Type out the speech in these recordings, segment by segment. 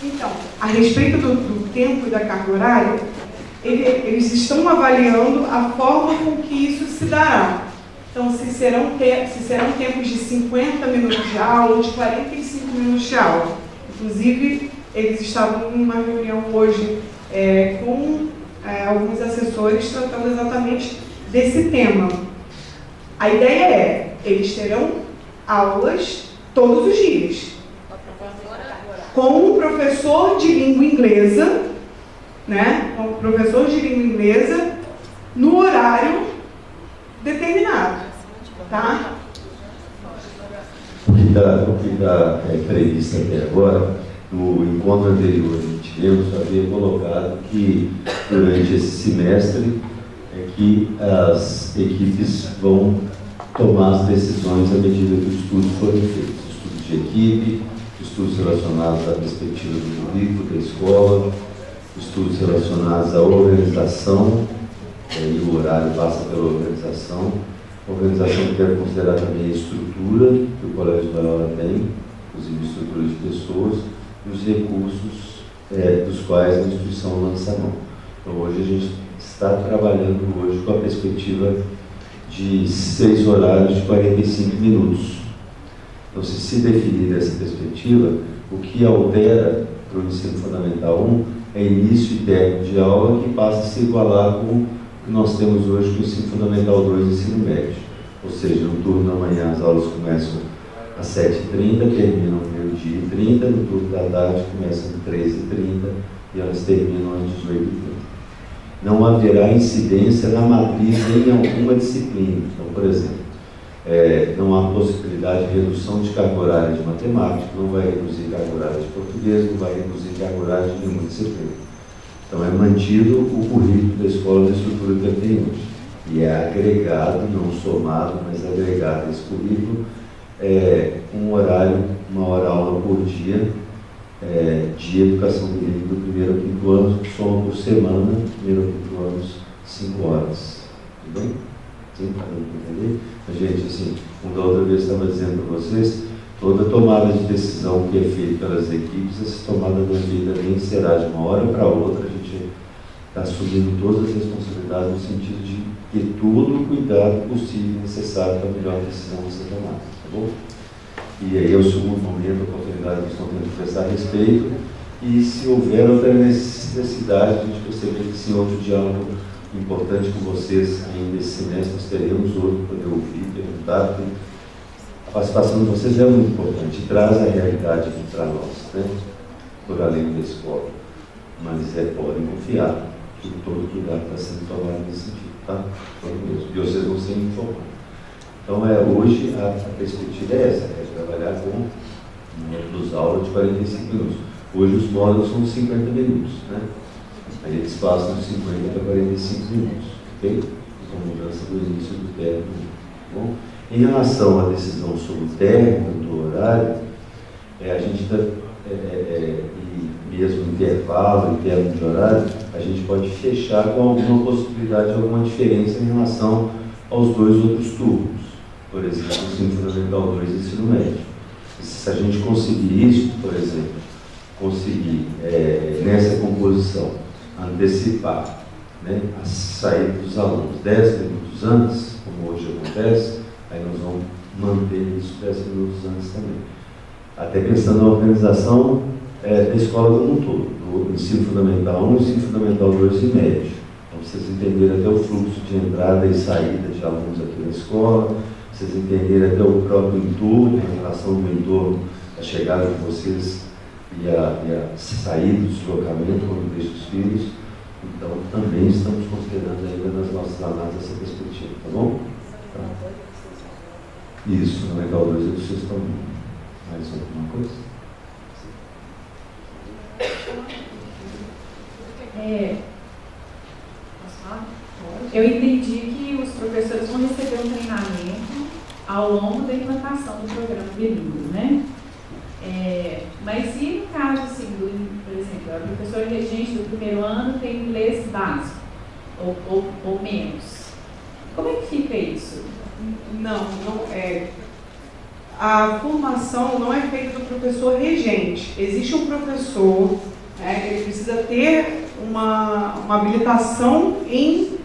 Então, a respeito do tempo e da carga horária, eles estão avaliando a forma com que isso se dará. Então, se serão tempos de 50 minutos de aula ou de 45 minutos de aula. Inclusive, eles estavam em uma reunião hoje com alguns assessores tratando exatamente desse tema. A ideia eles terão aulas todos os dias, com um professor de língua inglesa, né? Com um professor de língua inglesa no horário determinado, tá? O que está previsto até agora, no encontro anterior que tivemos, havia colocado que durante esse semestre que as equipes vão tomar as decisões à medida que os estudos forem feitos. Estudos de equipe, estudos relacionados à perspectiva do currículo da escola, estudos relacionados à organização, e o horário passa pela organização. A organização que deve considerar também a estrutura que o Colégio da Aula tem, inclusive estrutura de pessoas, e os recursos dos quais a instituição lança a mão. Então, hoje a gente está trabalhando com a perspectiva de 6 horários de 45 minutos. Então, se definir essa perspectiva, o que altera para o ensino fundamental 1 é início e término de aula, que passa a se igualar com o que nós temos hoje com o ensino fundamental 2 e ensino médio. Ou seja, no turno da manhã as aulas começam às 7h30, terminam ao meio-dia e 30, no turno da tarde começam às 13h30 e elas terminam às 18h30. Não haverá incidência na matriz em alguma disciplina. Então, por exemplo, não há possibilidade de redução de carga horária de matemática, não vai reduzir carga horária de português, não vai reduzir carga horária de nenhuma disciplina. Então, é mantido o currículo da escola da estrutura que tem hoje. E é agregado, não somado, mas agregado esse currículo, um horário, uma hora aula por dia, de educação bilíngue do primeiro ao quinto ano, que soma por semana, primeiro ao quinto ano, 5 horas. Tudo bem? Sim, para entender? A gente, assim, como da outra vez estava dizendo para vocês, toda tomada de decisão que é feita pelas equipes, essa tomada não é feita nem será de uma hora para outra, a gente está assumindo todas as responsabilidades no sentido de ter todo o cuidado possível e necessário para a melhor decisão ser tomada, tá bom? E aí é o segundo momento, a oportunidade que estão tendo de prestar a respeito, e se houver outra necessidade, a gente perceber que sim, outro diálogo importante com vocês ainda esse semestre, nós teremos outro para poder ouvir, perguntar, porque a participação de vocês é muito importante, traz a realidade aqui para nós, né? Por além da escola. Mas podem confiar que todo cuidado está sendo tomado nesse sentido, tá? Todo mesmo. E vocês vão ser informados. Então, hoje a perspectiva é essa, trabalhar com módulos aula de 45 minutos. Hoje os módulos são de 50 minutos, né? Aí eles passam de 50 para 45 minutos, ok? Com mudança do início do término. Tá bom? Em relação à decisão sobre o término do horário, a gente está, e mesmo intervalo e término de horário, a gente pode fechar com alguma possibilidade de alguma diferença em relação aos dois outros turnos. Por exemplo, o ensino fundamental 2 e o ensino médio. Se a gente conseguir isso, por exemplo, nessa composição, antecipar, né, a saída dos alunos 10 minutos antes, como hoje acontece, aí nós vamos manter isso 10 minutos antes também. Até pensando na organização da escola como um todo, do ensino fundamental 1, ensino fundamental 2 e médio. Então, vocês entenderem até o fluxo de entrada e saída de alunos aqui na escola, vocês entenderem até o próprio entorno, a relação do entorno, a chegada de vocês e a saída do deslocamento quando deixa os filhos. Então, também estamos considerando ainda nas nossas análises essa perspectiva, tá bom? Tá. Isso, fundamental 2 é do sexto ano. Mais alguma coisa? Posso falar? Eu entendi que os professores vão receber um treinamento ao longo da implantação do programa bilíngue, né? Mas e no caso, assim, por exemplo, a professora regente do primeiro ano tem inglês básico, ou menos. Como é que fica isso? Não, a formação não é feita do professor regente. Existe um professor, ele precisa ter uma habilitação em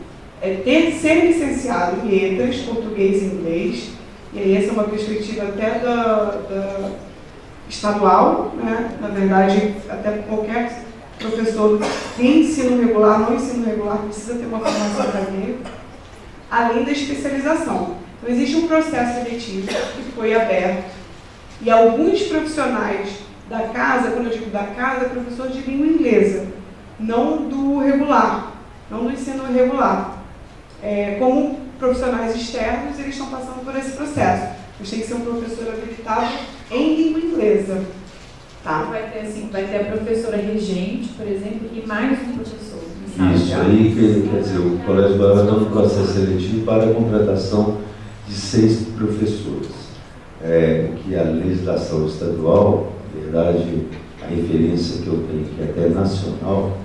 ser licenciado em letras, português e inglês. E aí essa é uma perspectiva até da estadual, né? Na verdade, até qualquer professor de ensino regular, não ensino regular, precisa ter uma formação acadêmica, além da especialização. Então, existe um processo seletivo que foi aberto e alguns profissionais da casa, quando eu digo da casa, é professor de língua inglesa, não do regular, não do ensino regular. Como profissionais externos, eles estão passando por esse processo. Mas tem que ser um professor habilitado em língua inglesa. Tá? Vai ter a professora regente, por exemplo, e mais um professor. Isso aí, quer dizer, o Colégio Loyola está no processo seletivo para a contratação de 6 professores. O que a legislação estadual, na verdade, a referência que eu tenho, que é até nacional,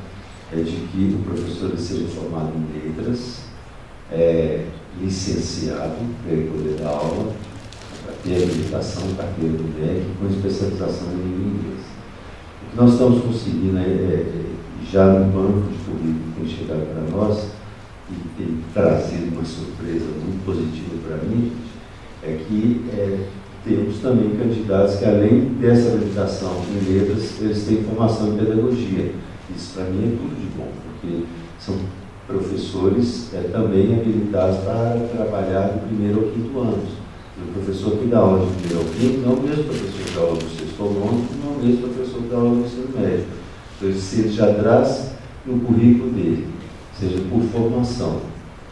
é de que o professor seja formado em letras, licenciado para ele poder dar aula, para ter habilitação, carteira do MEC, com especialização em língua inglesa. O que nós estamos conseguindo já no banco de currículo que tem chegado para nós, e tem trazido uma surpresa muito positiva para mim, é que temos também candidatos que, além dessa habilitação em letras, eles têm formação em pedagogia. Isso para mim é tudo de bom, porque são professores também habilitados para trabalhar do 1º ao 5º ano. O professor que dá aula de 1º ao 5º não é o mesmo professor que dá aula do 6º ao 9º, não é o mesmo professor que dá aula do ensino médio. Então, se ele já traz no currículo dele, seja por formação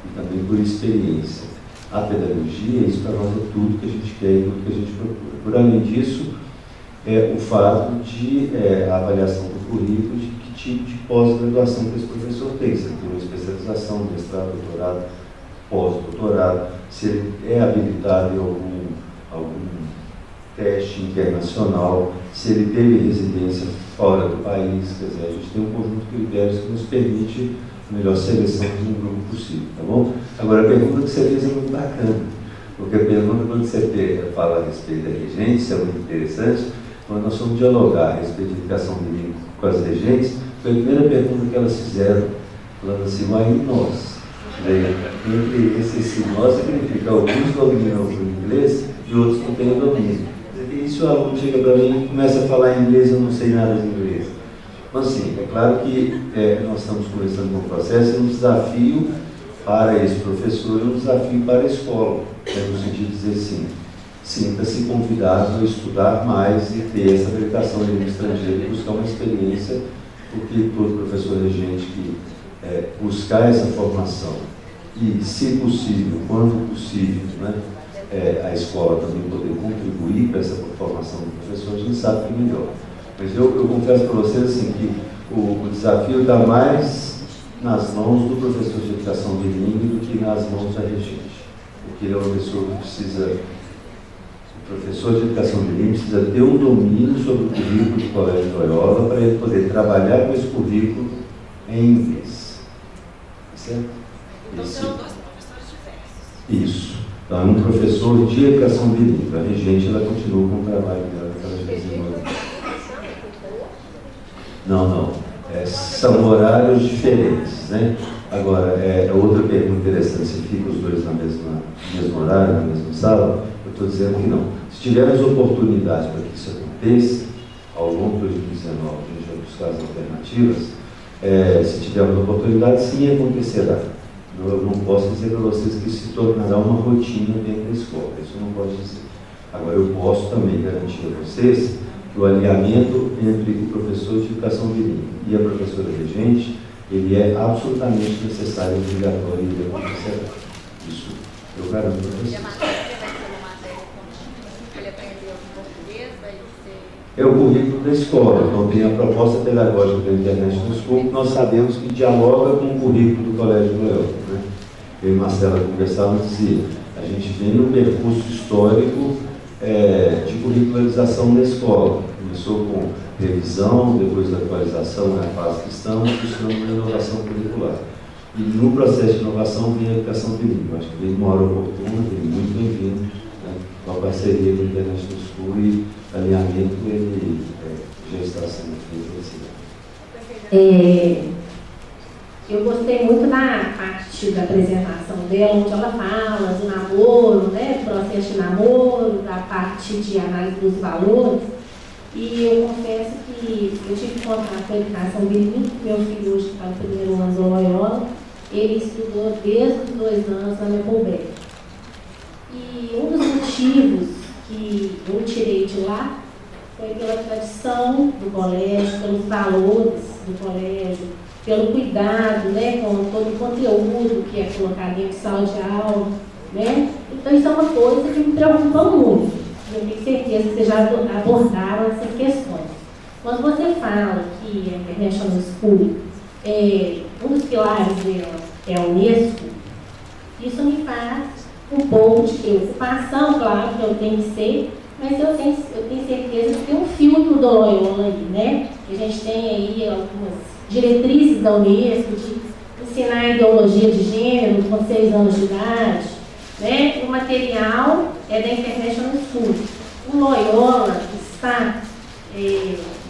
e também por experiência, a pedagogia, isso para nós é tudo que a gente quer e tudo que a gente procura. Por além disso, o fato de a avaliação do currículo de que tipo de pós-graduação que esse professor tem, se ele tem uma especialização, mestrado, doutorado, pós-doutorado, se ele é habilitado em algum teste internacional, se ele teve residência fora do país. Quer dizer, a gente tem um conjunto de critérios que nos permite a melhor seleção de um grupo possível, tá bom? Agora, a pergunta que você fez é muito bacana, porque a pergunta, quando você fala a respeito da regência, é muito interessante. Quando nós fomos dialogar a respeito de educação bilíngue com as regentes, foi a primeira pergunta que elas fizeram, falando assim, mas e nós? Entre esse nós significa alguns dominam o inglês e outros não têm o domínio. E se o aluno chega para mim e começa a falar inglês, eu não sei nada de inglês. Mas sim, é claro que nós estamos começando com um processo, um desafio para esse professor e um desafio para a escola, no sentido de dizer assim, sinta-se convidado a estudar mais e ter essa habilitação de língua estrangeira e buscar uma experiência, porque todo professor regente que buscar essa formação e, se possível, quando possível, né, a escola também poder contribuir para essa formação do professor, a gente sabe que é melhor. Mas eu confesso para vocês assim, que o desafio está mais nas mãos do professor de educação bilíngue do que nas mãos da regente. Porque ele é uma pessoa que precisa, o professor de educação bilíngue precisa ter um domínio sobre o currículo do Colégio Loyola para ele poder trabalhar com esse currículo em inglês. Certo? Então serão 2 professores diversos. Isso. Então é um professor de educação bilíngue. A regente, ela continua com o trabalho dela que ela já desenvolveu. Não. São horários diferentes, né? Agora, outra pergunta interessante, se ficam os dois no mesmo horário, na mesma sala, eu estou dizendo que não. Se tivermos oportunidade para que isso aconteça, ao longo de 2019, a gente vai buscar as alternativas, se tivermos oportunidade, sim, acontecerá. Eu não posso dizer para vocês que isso se tornará uma rotina dentro da escola, isso eu não posso dizer. Agora, eu posso também garantir a vocês que o alinhamento entre o professor de educação bilíngue e a professora regente, ele é absolutamente necessário e obrigatório e ele acontecerá. Isso eu garanto para vocês. E a matéria vai ser uma matéria como ele aprendeu em português, vai ser... É o currículo da escola, então tem a proposta pedagógica da internet do School, que nós sabemos que dialoga com o currículo do Colégio Loyola, né? Eu e Marcela conversávamos e dizia, a gente vem no percurso histórico de curricularização da escola. Começou com revisão, depois da atualização, na fase que estamos, buscando uma inovação curricular. E no processo de inovação vem a educação bilíngue. Acho que vem uma hora oportuna, vem muito bem-vindo, né, ao parceria com o International School e alinhamento ele já está sendo feito assim. Eu gostei muito da parte da apresentação dela, onde ela fala do namoro, né, do processo de namoro, da parte de análise dos valores. E eu confesso que eu tive contato com a educação bilíngue. Meu filho hoje está no primeiro ano do Loyola. Ele estudou desde os 2 anos na Mepolbeck. E um dos motivos que eu tirei de lá foi pela tradição do colégio, pelos valores do colégio, pelo cuidado, né, com todo o conteúdo que é colocado dentro de sala de aula, né? Então isso é uma coisa que me preocupa muito. Eu tenho certeza que vocês já abordaram essas questões. Quando você fala que a International School, um dos pilares dela é a Unesco, isso me faz um pouco de preocupação, claro que eu tenho que ser, mas eu tenho certeza que tem um filtro do Loyola aí, né? Que a gente tem aí algumas diretrizes da Unesco de ensinar a ideologia de gênero com 6 anos de idade, né? O material é da International School. O Loyola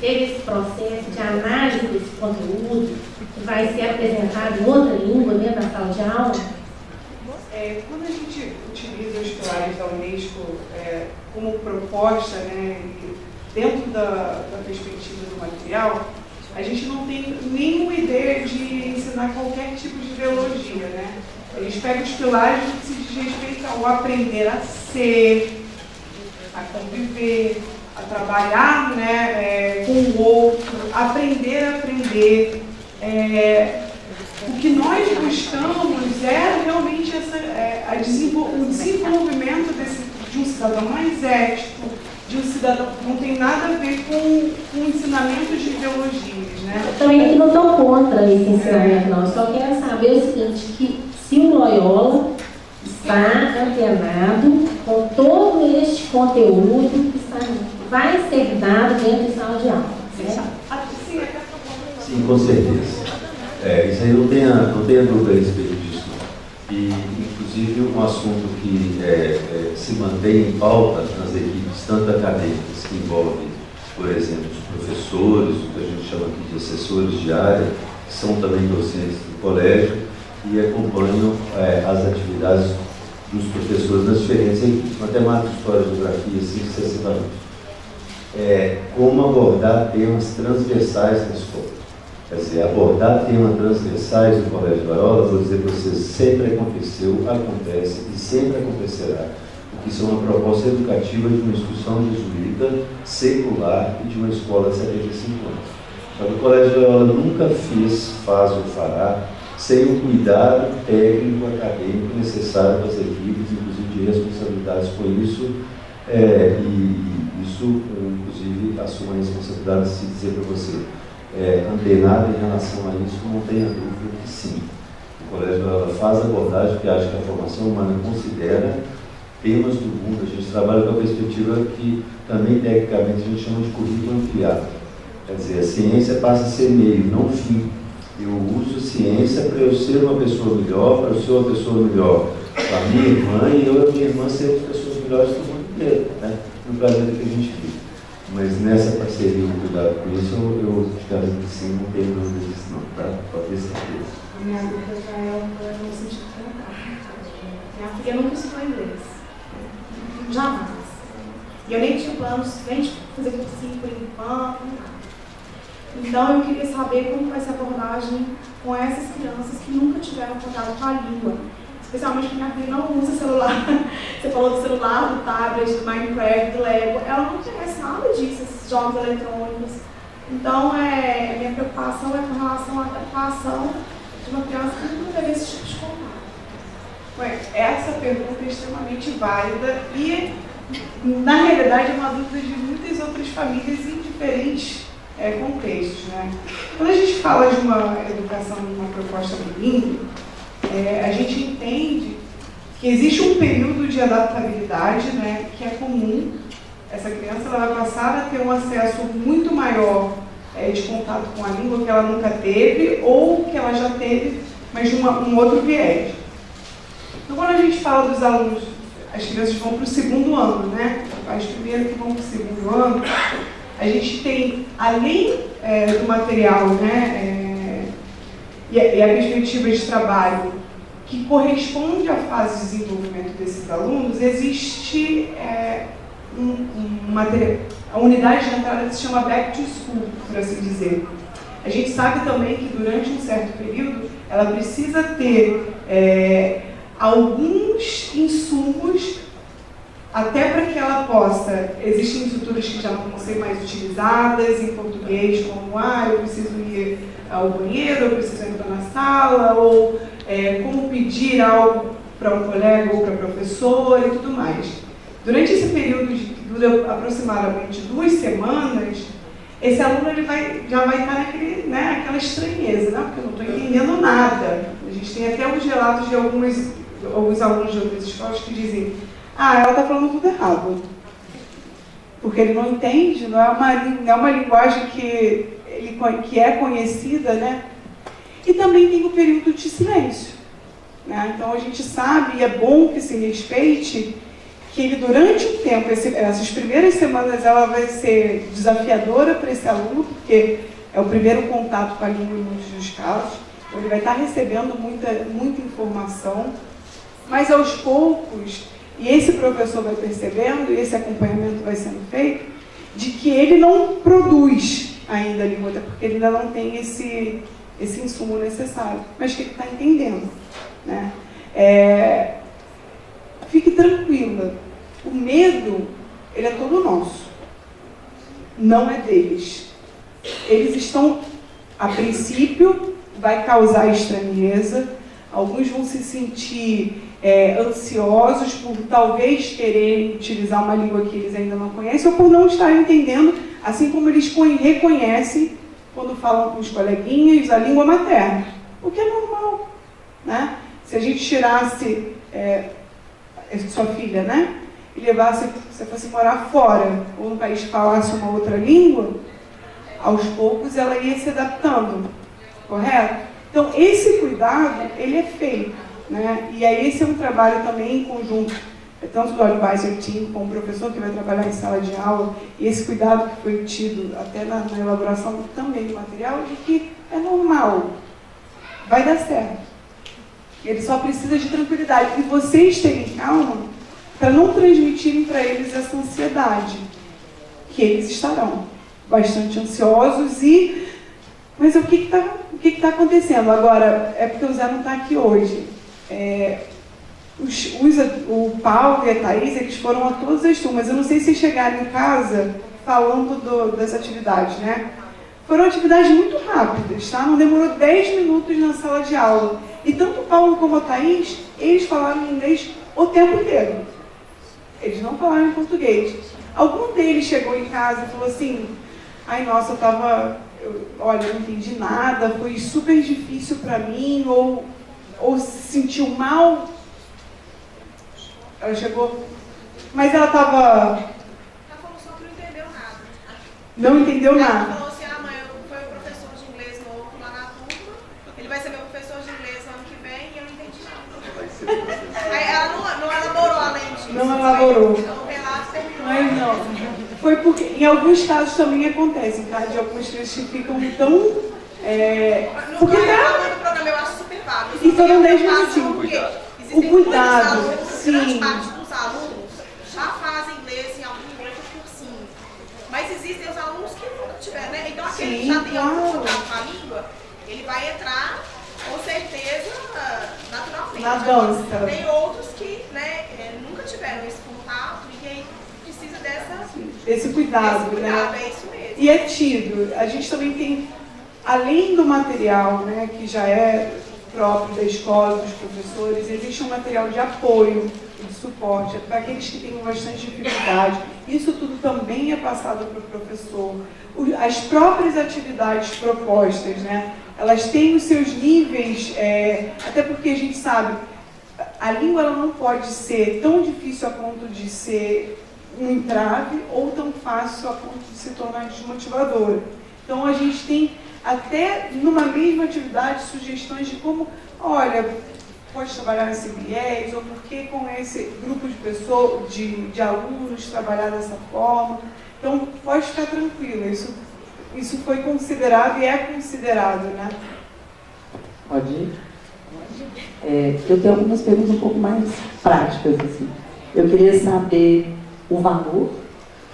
teve esse processo de análise desse conteúdo, que vai ser apresentado em outra língua dentro da sala de aula. Quando a gente utiliza os pilares da Unesco como proposta, né, dentro da perspectiva do material, a gente não tem nenhuma ideia de ensinar qualquer tipo de ideologia, né? Eles pegam os pilares que se diz respeito ao aprender a ser, a conviver, a trabalhar, né, com o outro, aprender a aprender. O que nós buscamos é realmente o desenvolvimento de um cidadão mais ético, de um cidadão que não tem nada a ver com ensinamentos de ideologias, né? Eu também não estou contra esse ensinamento, não. Eu só quero saber o seguinte, que se o Loyola está antenado com todo este conteúdo que vai ser dado dentro de sala de aula, né? Sim, com certeza. Isso aí não tenha dúvida a respeito disso. E, inclusive, um assunto que se mantém em pauta nas equipes, tanto acadêmicas, que envolvem, por exemplo, os professores, o que a gente chama aqui de assessores de área, que são também docentes do colégio e acompanham as atividades dos professores nas diferentes equipes. Matemática, História, Geografia, assim sucessivamente. Como abordar temas transversais na escola. Quer dizer, abordar temas transversais do Colégio Loyola, vou dizer para vocês, sempre aconteceu, acontece e sempre acontecerá, porque isso é uma proposta educativa de uma instituição jesuíta, secular e de uma escola de 75 anos. Só que o Colégio Loyola nunca faz ou fará sem o cuidado técnico, acadêmico necessário para as equipes, inclusive de responsabilidades por isso, e isso, inclusive, assumo a responsabilidade de se dizer para você. Antenado em relação a isso, não tenha dúvida que sim. O Colégio Loyola faz abordagem, porque acha que a formação humana considera temas do mundo. A gente trabalha com a perspectiva que também, tecnicamente, a gente chama de currículo ampliado. Quer dizer, a ciência passa a ser meio, não fim. Eu uso ciência para eu ser uma pessoa melhor, para eu ser uma pessoa melhor para a minha irmã e eu e a minha irmã sermos pessoas melhores do mundo inteiro, né? No planeta que a gente vive. Mas nessa parceria e cuidado com isso, eu te garanto que sim, não tenho dúvida disso não, tá? Pode ter certeza. Minha dúvida já é no sentido contrário. Minha filha nunca estudou inglês. Jamais. E eu nem tinha planos nem de fazer cursinho por enquanto, nada. Então eu queria saber como vai ser a abordagem com essas crianças que nunca tiveram contato com a língua. Especialmente porque minha filha não usa celular. Você falou do celular, do tablet, do Minecraft, do Lego. Ela não conhece nada disso, esses jogos eletrônicos. Então, a minha preocupação é com relação à adequação de uma criança que nunca teve esse tipo de contato. Essa pergunta é extremamente válida e, na realidade, é uma dúvida de muitas outras famílias em diferentes contextos, né? Quando a gente fala de uma educação, de uma proposta bilíngue, a gente entende que existe um período de adaptabilidade, né, que é comum. Essa criança ela vai passar a ter um acesso muito maior de contato com a língua que ela nunca teve ou que ela já teve, mas de um outro viés. Então, quando a gente fala dos alunos, as crianças vão para o segundo ano, né? As primeiras que vão para o segundo ano, a gente tem, além do material, né, e a perspectiva de trabalho que corresponde à fase de desenvolvimento desses alunos, existe a unidade de entrada que se chama Back to School, por assim dizer. A gente sabe também que durante um certo período ela precisa ter alguns insumos até para que ela possa... Existem estruturas que já não vão ser mais utilizadas em português, como eu preciso ir ao banheiro, eu preciso entrar na sala, ou como pedir algo para um colega ou para professor e tudo mais. Durante esse período que dura aproximadamente 2 semanas, esse aluno já vai estar naquela estranheza, né? Porque eu não estou entendendo nada. A gente tem até os relatos de alguns alunos de outras escolas que dizem: ela está falando tudo errado. Porque ele não entende, não é uma linguagem que é conhecida, né? E também tem o período de silêncio, né? Então a gente sabe, e é bom que se respeite, que ele durante um tempo, essas primeiras semanas, ela vai ser desafiadora para esse aluno, porque é o primeiro contato com a língua em muitos dos casos, então ele vai estar recebendo muita informação, mas aos poucos, e esse professor vai percebendo, e esse acompanhamento vai sendo feito, de que ele não produz ainda a língua, porque ele ainda não tem esse insumo necessário, mas que ele está entendendo, né? Fique tranquila, o medo, ele é todo nosso, não é deles. Eles estão, a princípio, vai causar estranheza, alguns vão se sentir ansiosos por talvez quererem utilizar uma língua que eles ainda não conhecem, ou por não estarem entendendo, assim como eles reconhecem, quando falam com os coleguinhas, a língua materna, o que é normal, né? Se a gente tirasse sua filha, né, e levasse, se você fosse morar fora, ou no país que falasse uma outra língua, aos poucos ela ia se adaptando, correto? Então, esse cuidado, ele é feito, né? E aí esse é um trabalho também em conjunto, tanto do Advisor Team, com o professor que vai trabalhar em sala de aula, e esse cuidado que foi tido até na elaboração também do material, de que é normal, vai dar certo. Ele só precisa de tranquilidade. E vocês terem calma para não transmitirem para eles essa ansiedade, que eles estarão bastante ansiosos e... Mas o que está acontecendo? Agora, é porque o Zé não está aqui hoje. O Paulo e a Thaís, eles foram a todas as turmas. Eu não sei se chegaram em casa falando das atividades, né? Foram atividades muito rápidas, tá? Não demorou 10 minutos na sala de aula. E tanto o Paulo como a Thaís, eles falaram inglês o tempo inteiro. Eles não falaram em português. Algum deles chegou em casa e falou assim: ai, nossa, olha, eu não entendi nada, foi super difícil para mim, ou se sentiu mal. Ela chegou, mas ela estava... Ela falou só que não entendeu nada. Não entendeu nada. Ela falou assim: mãe, foi o professor de inglês novo lá na turma, ele vai ser meu professor de inglês ano que vem e eu não entendi nada. Aí ela não elaborou além disso. Não elaborou. Então o relato terminou. Mas não. Foi porque, em alguns casos também acontece, tá? De algumas crianças que ficam tão... No porque do programa eu acho super válido. E foram 10 minutinhos. O cuidado, grande sim. parte dos alunos já fazem inglês em algum momento por cima. Mas existem os alunos que nunca tiveram, né? Então aquele que já tem algum contato com a língua, ele vai entrar com certeza naturalmente. Na dança. Tem outros que, né, nunca tiveram esse contato e aí precisa esse cuidado, né? É isso mesmo. E é tido. A gente também tem, além do material, né, que já é próprio da escola, dos professores, existe um material de apoio, de suporte, para aqueles que têm bastante dificuldade. Isso tudo também é passado para o professor. As próprias atividades propostas, né, elas têm os seus níveis, até porque a gente sabe, a língua ela não pode ser tão difícil a ponto de ser um entrave ou tão fácil a ponto de se tornar desmotivadora. Então a gente tem até numa mesma atividade sugestões de como, olha, pode trabalhar nesse viés, ou por que com esse grupo de pessoas, de alunos, trabalhar dessa forma. Então, pode ficar tranquilo, isso foi considerado e é considerado, né? Pode ir? Eu tenho algumas perguntas um pouco mais práticas, assim. Eu queria saber o valor,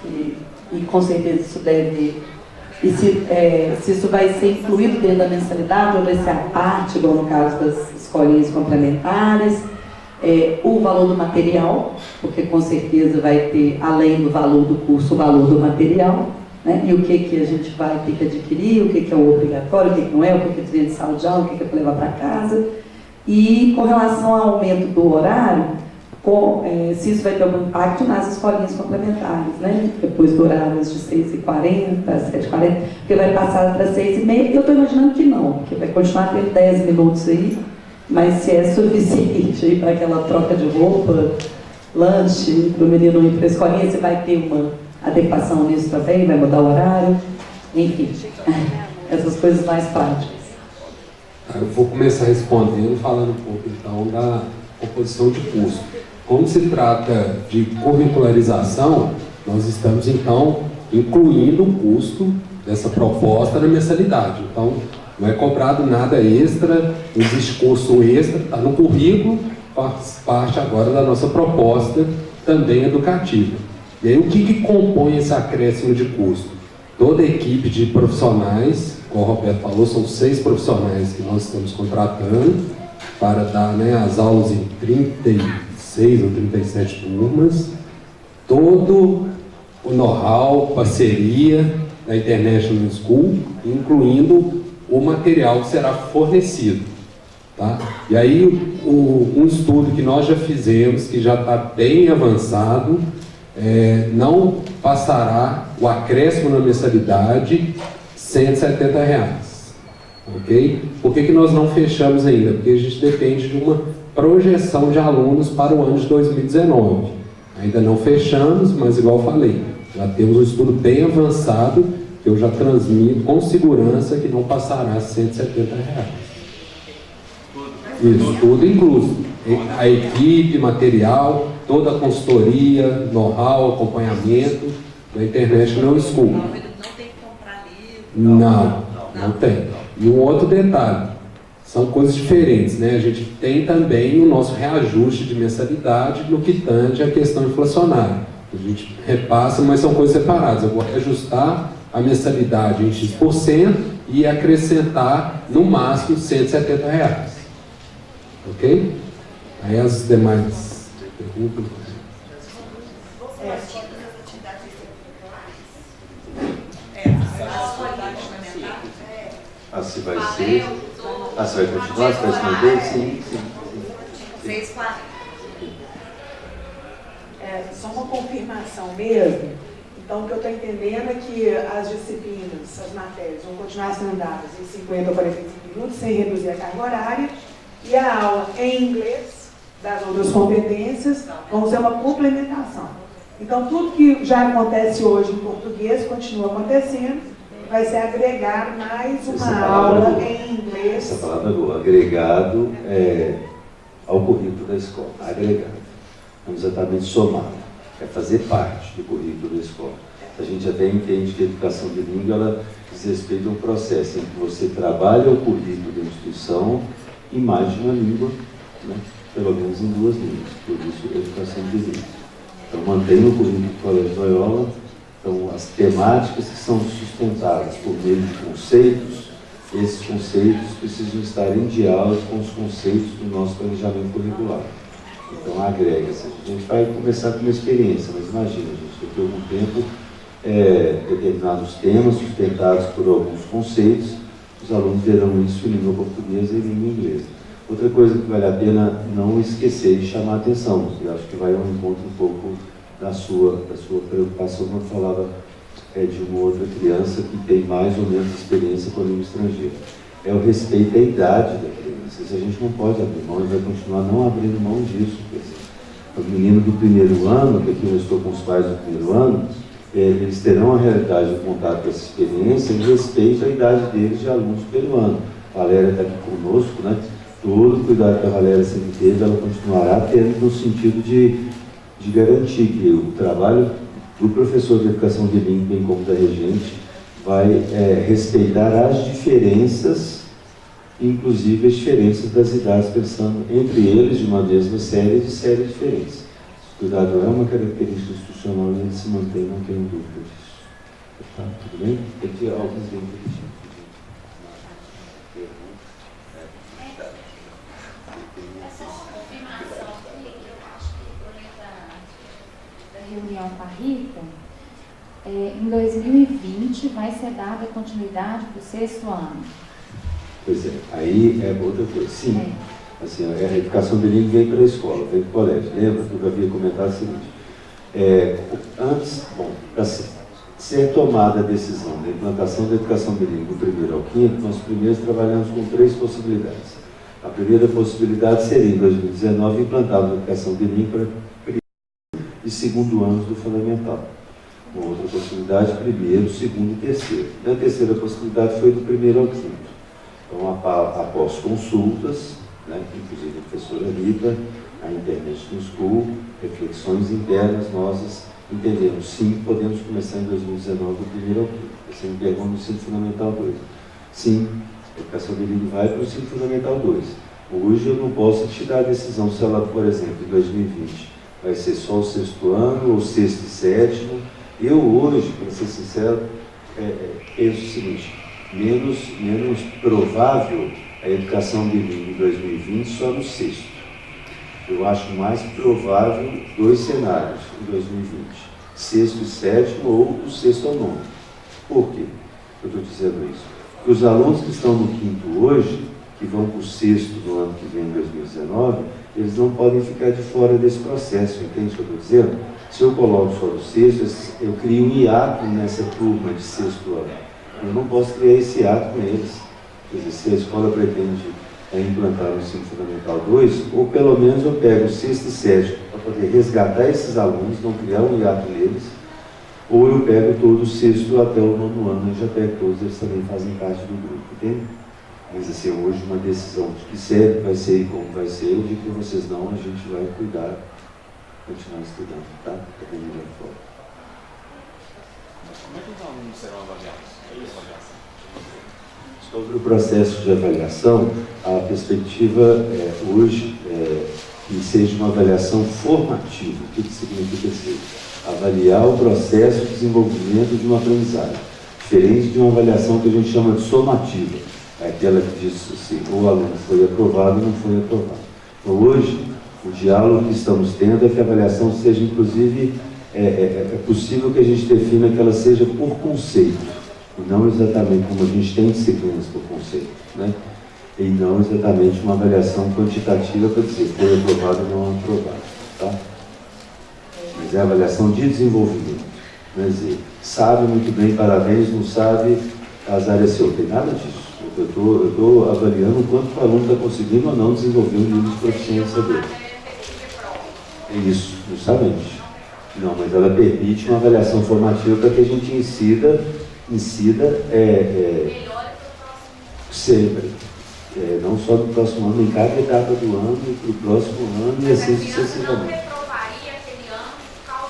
e com certeza isso deve... E se isso vai ser incluído dentro da mensalidade ou vai ser a parte, igual no caso das escolinhas complementares, o valor do material, porque com certeza vai ter, além do valor do curso, o valor do material, né? E o que a gente vai ter que adquirir, o que é o obrigatório, o que não é, o que vem de sala de aula, o que é para levar para casa. E com relação ao aumento do horário, se isso vai ter algum impacto nas escolinhas complementares, né? Depois do horário de 6h40, 7h40, porque vai passar para 6h30, eu estou imaginando que não, porque vai continuar tendo 10 minutos aí, mas se é suficiente aí para aquela troca de roupa, lanche, para o menino ir para a escolinha, você vai ter uma adequação nisso também, vai mudar o horário, enfim, essas coisas mais práticas. Eu vou começar respondendo, falando um pouco então da composição de custo. Como se trata de curricularização, nós estamos então incluindo o custo dessa proposta na mensalidade. Então, não é cobrado nada extra, não existe curso extra, está no currículo, faz parte agora da nossa proposta também educativa. E aí o que compõe esse acréscimo de custo? Toda a equipe de profissionais, como o Roberto falou, são 6 profissionais que nós estamos contratando para dar, né, as aulas em 36 ou 37 turmas. Todo o know-how, parceria da International School, incluindo o material que será fornecido. Tá? E aí, um estudo que nós já fizemos, que já está bem avançado, não passará o acréscimo na mensalidade R$170. Ok? Por que nós não fechamos ainda? Porque a gente depende de uma projeção de alunos para o ano de 2019. Ainda não fechamos, mas igual eu falei, já temos um estudo bem avançado que eu já transmito com segurança que não passará R$170. Isso, tudo incluso. A equipe, material, toda a consultoria, know-how, acompanhamento da International School. Não tem que comprar livro? Não tem. E um outro detalhe, são coisas diferentes, né? A gente tem também o nosso reajuste de mensalidade no que tange a questão inflacionária. A gente repassa, mas são coisas separadas. Eu vou reajustar a mensalidade em X% e acrescentar no máximo R$170. Ok? Aí as demais perguntas. Se vai ser. Se vai continuar? Se vai se manter? Sim. 6,40. Só uma confirmação mesmo. Então, o que eu estou entendendo é que as disciplinas, as matérias, vão continuar sendo dadas em 50 ou 45 minutos, sem reduzir a carga horária, e a aula em inglês, das outras competências, vão ser uma complementação. Então, tudo que já acontece hoje em português continua acontecendo, vai ser agregado mais uma aula em inglês. Essa palavra do agregado ao currículo da escola. Agregado. Não exatamente somar. É fazer parte do currículo da escola. A gente até entende que a educação bilíngue ela diz respeito a um processo em que você trabalha o currículo da instituição em mais de uma língua, né? Pelo menos em 2 línguas. Por isso, a educação bilíngue. Então, mantém o currículo do Colégio Loyola. Então, as temáticas que são sustentadas por meio de conceitos, esses conceitos precisam estar em diálogo com os conceitos do nosso planejamento curricular. Então, agrega-se. A gente vai começar com uma experiência, mas imagina, gente, daqui a algum tempo, determinados temas sustentados por alguns conceitos, os alunos terão isso em língua portuguesa e língua inglesa. Outra coisa que vale a pena não esquecer de chamar a atenção, e acho que vai ao encontro um pouco da sua preocupação quando falava de uma outra criança que tem mais ou menos experiência com a língua estrangeira. É o respeito à idade da criança. Isso a gente não pode abrir mão e vai continuar não abrindo mão disso. Os meninos do primeiro ano, que aqui eu estou com os pais do primeiro ano, eles terão a realidade de contato com essa experiência em respeito à idade deles de alunos do primeiro ano. A Valéria está aqui conosco, né? todo o cuidado que a Valéria sempre teve, ela continuará tendo no sentido de garantir que o trabalho do professor de educação bilíngue, bem como da regente, vai respeitar as diferenças, inclusive as diferenças das idades, pensando entre eles de uma mesma série de séries diferentes. O cuidado é uma característica institucional e ele se mantém, não tenho dúvida disso. Tá? Tudo bem? Tem que alguns dentro reunião com a Rita, em 2020 vai ser dada continuidade para o 6º ano. Pois é, aí é outra coisa. Sim, assim, a educação bilíngue vem para a escola, vem para o colégio. Lembra que eu havia comentado o seguinte, antes, para ser tomada a decisão da implantação da educação bilíngue do 1º ao 5º, nós primeiro trabalhamos com 3 possibilidades. A primeira possibilidade seria, em 2019, implantar a educação bilíngue para e 2º anos do fundamental. Uma outra possibilidade, 1º, 2º e 3º. E a terceira possibilidade foi do 1º ao 5º. Então, após consultas, né, inclusive a professora Rita, a International School, reflexões internas, nós entendemos, sim, podemos começar em 2019 do 1º ao 5º. Você me pergunta no ensino fundamental 2. Sim, a educação bilíngue vai para o ensino fundamental 2. Hoje eu não posso te dar a decisão se ela, por exemplo, em 2020, vai ser só o 6º ano, ou 6º e 7º. Eu hoje, para ser sincero, penso o seguinte, menos provável a educação bilíngue em 2020 só no 6º. Eu acho mais provável 2 cenários em 2020, 6º e 7º ou do 6º ao 9º. Por quê eu estou dizendo isso? Porque os alunos que estão no 5º hoje, que vão para o 6º no ano que vem, em 2019, eles não podem ficar de fora desse processo, entende o que eu estou dizendo? Se eu coloco só no 6º, eu crio um hiato nessa turma de 6º ano. Eu não posso criar esse hiato com eles. Quer dizer, se a escola pretende implantar o ensino fundamental 2, ou pelo menos eu pego o 6º e 7º para poder resgatar esses alunos, não criar um hiato neles, ou eu pego todo o 6º até o 9º ano, eu já pego todos, eles também fazem parte do grupo, entende? Mas assim, hoje uma decisão de que série vai ser e como vai ser, eu digo que vocês não, a gente vai cuidar, continuar estudando, tá? Da melhor forma. Como é que os alunos serão avaliados? Sobre o processo de avaliação, a perspectiva hoje que seja uma avaliação formativa. O que significa isso? Avaliar o processo de desenvolvimento de uma aprendizagem, diferente de uma avaliação que a gente chama de somativa. É aquela que diz assim, o aluno foi aprovado ou não foi aprovado. Então, hoje, o diálogo que estamos tendo é que a avaliação seja, inclusive, é possível que a gente defina que ela seja por conceito, e não exatamente como a gente tem disciplinas por conceito, né? E não exatamente uma avaliação quantitativa para dizer foi aprovado ou não aprovado, tá? Mas é a avaliação de desenvolvimento, quer dizer, sabe muito bem, parabéns, não sabe, azar é seu, não tem nada disso. Eu estou avaliando o quanto o aluno está conseguindo ou não desenvolver o nível de proficiência dele. É isso, justamente. Não, mas ela permite uma avaliação formativa para que a gente incida sempre. Não só no próximo ano, em cada etapa do ano, e para o próximo ano e assim sucessivamente.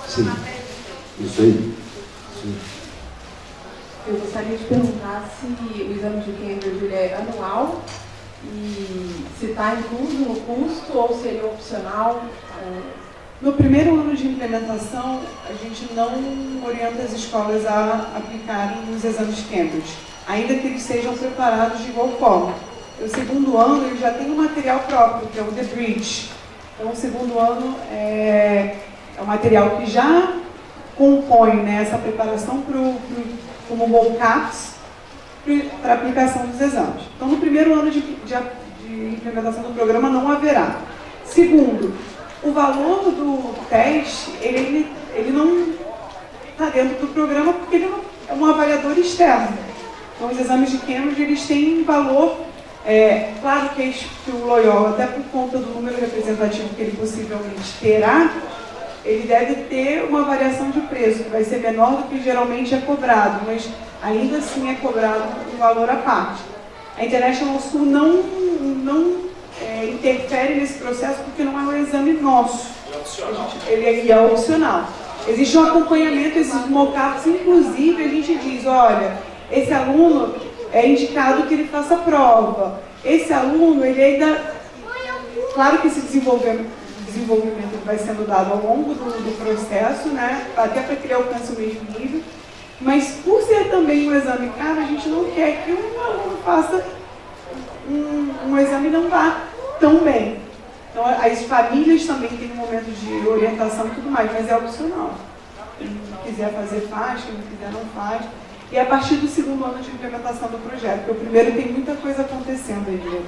Sim, isso aí. Sim. Eu gostaria de perguntar se o exame de Cambridge ele é anual e se está incluso no custo ou seria opcional. No primeiro ano de implementação, a gente não orienta as escolas a aplicarem os exames de Cambridge, ainda que eles sejam preparados de igual forma. No segundo ano, ele já tem um material próprio, que é o The Bridge. Então, o segundo ano é um material que já compõe, né, essa preparação como mock-ups para a aplicação dos exames. Então, no primeiro ano de implementação do programa não haverá. Segundo, o valor do teste, ele não está dentro do programa porque ele não é um avaliador externo. Então, os exames de Cambridge, eles têm valor, claro que o Loyola, até por conta do número representativo que ele possivelmente terá, ele deve ter uma variação de preço, que vai ser menor do que geralmente é cobrado, mas ainda assim é cobrado um valor à parte. A International School não interfere nesse processo porque não é um exame nosso. É opcional. Ele é opcional. Existe um acompanhamento, esses mockups, inclusive a gente diz, olha, esse aluno é indicado que ele faça a prova. Esse aluno, ele ainda... Claro que esse desenvolvimento vai sendo dado ao longo do processo, né? Até para que ele alcance o mesmo nível. Mas por ser também um exame caro, a gente não quer que um aluno faça um exame e não vá tão bem. Então, as famílias também têm um momento de orientação e tudo mais, mas é opcional. Quem quiser fazer, faz, quem não quiser, não faz. E a partir do segundo ano de implementação do projeto, porque o primeiro tem muita coisa acontecendo aí.